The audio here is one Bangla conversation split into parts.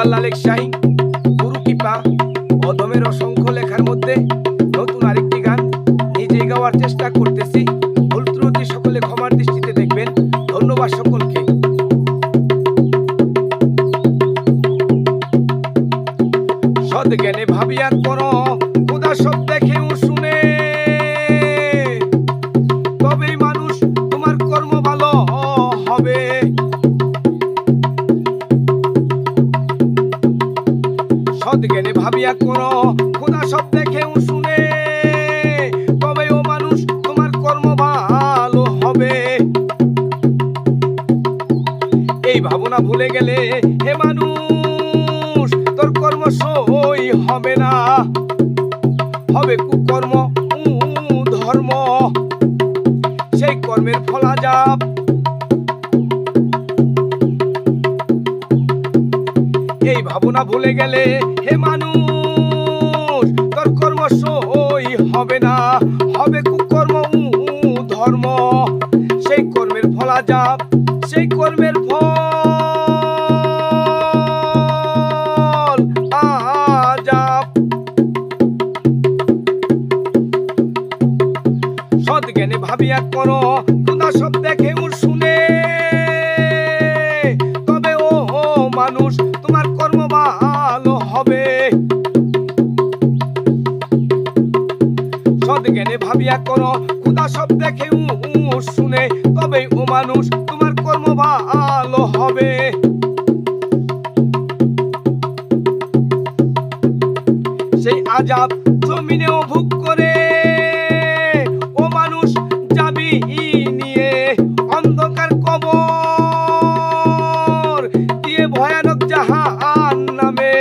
আল্লাহ লেখশাহী গুরু কৃপা অদমের অসংখ্য লেখার মধ্যে নতুন আরেকটি গান নিজে গাওয়ার চেষ্টা করতেছি। ভুল ত্রুটি সকলে ক্ষমার দৃষ্টিতে দেখবেন। ধন্যবাদ সকলকে। সৎ জ্ঞানে ভাবিয়া করো খোদা সব দেখেও শুনে, তবেই মানুষ তোমার কর্ম ভালো হবে। সৎ জ্ঞানে ভাবিয়া করো খোদা সব দেখেও শুনে, তবেই ও মানুষ তোমার কর্ম ভালো হবে। এই ভাবনা ভুলে গেলে হে মানুষ তোর কর্ম সই হবে না, হবে কুকর্ম ধর্ম, সেই কর্মের ফল আযাব। এই ভাবনা ভুলে গেলে হে মানুষ তোর কর্ম সই হবে না, হবে কুকর্ম ধর্ম, সেই কর্মের ফল আযাব, সেই কর্মের ফল আযাব। সৎ জ্ঞানে ভাবিয়া করো খোদা সব দেখেও শুনে, তবে ও মানুষ তোমার কর্ম ভালো হবে। সৎ জ্ঞানে ভাবিয়া করো খোদা সব দেখেও শুনে, তবে ও মানুষ তোমার কর্ম ভালো হবে। সেই আযাব জমিনেও ভোগ করে ও মানুষ যাবি নিয়ে অন্ধকার কবর দিয়ে ভয়ানক জাহান্নামে।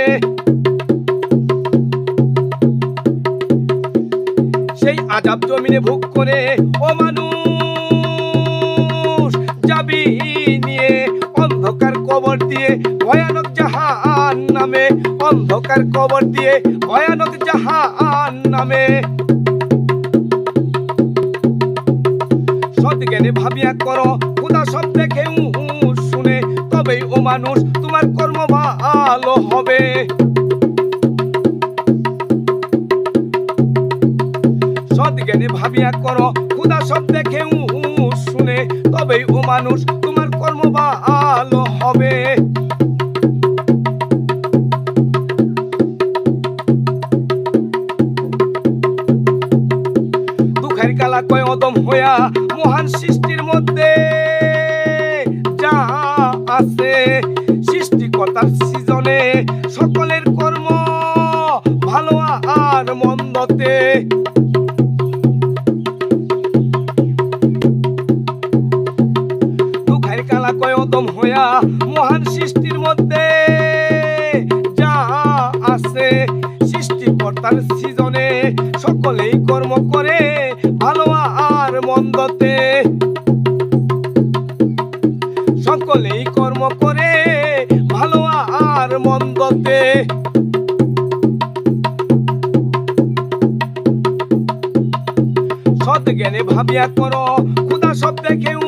সেই আযাব জমিনে ভোগ করে ও মানুষ যাবি নিয়ে অন্ধকার কবর দিয়ে ভয়ানক জাহান্নামে, অন্ধকার কবর দিয়ে ভয়ানক জাহান্নামে। সৎ জ্ঞানে ভাবিয়া করো খোদা সব দেখেও শুনে, তবেই ও মানুষ তোমার কর্ম ভালো হবে। সৎ জ্ঞানে ভাবিয়া করো খোদা সব দেখেও শুনে, তবেই ও মানুষ তোমার কর্ম ভালো হবে। দুঃখের কালা কয় অদম হইয়া মহান সৃষ্টির মধ্যে যা আছে, সৃষ্টিকর্তার সৃজনে সকলের কর্ম ভালো আর মন্দতে। দুঃখের কালা কয় অদম হইয়া মহান সৃষ্টির মধ্যে যা আছে, সৃষ্টিকর্তার সৃজনে সকলেই কর্ম করে ভালো আর মন্দতে। সকলেই কর্ম করে ভালো আর মন্দতে। সৎ জ্ঞানে ভাবিয়া করো খোদা সব দেখেও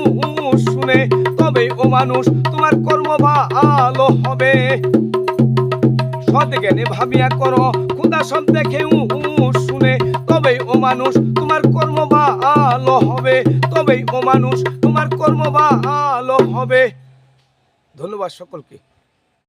শুনে, তবেই ও মানুষ তোমার কর্ম ভালো হবে। সৎ জ্ঞানে ভাবিয়া করো খোদা সব দেখেও শুনে, তবেই ও মানুষ তোমার কর্ম ভালো হবে, তবেই ও মানুষ তোমার কর্ম ভালো হবে। ধন্যবাদ সকলকে।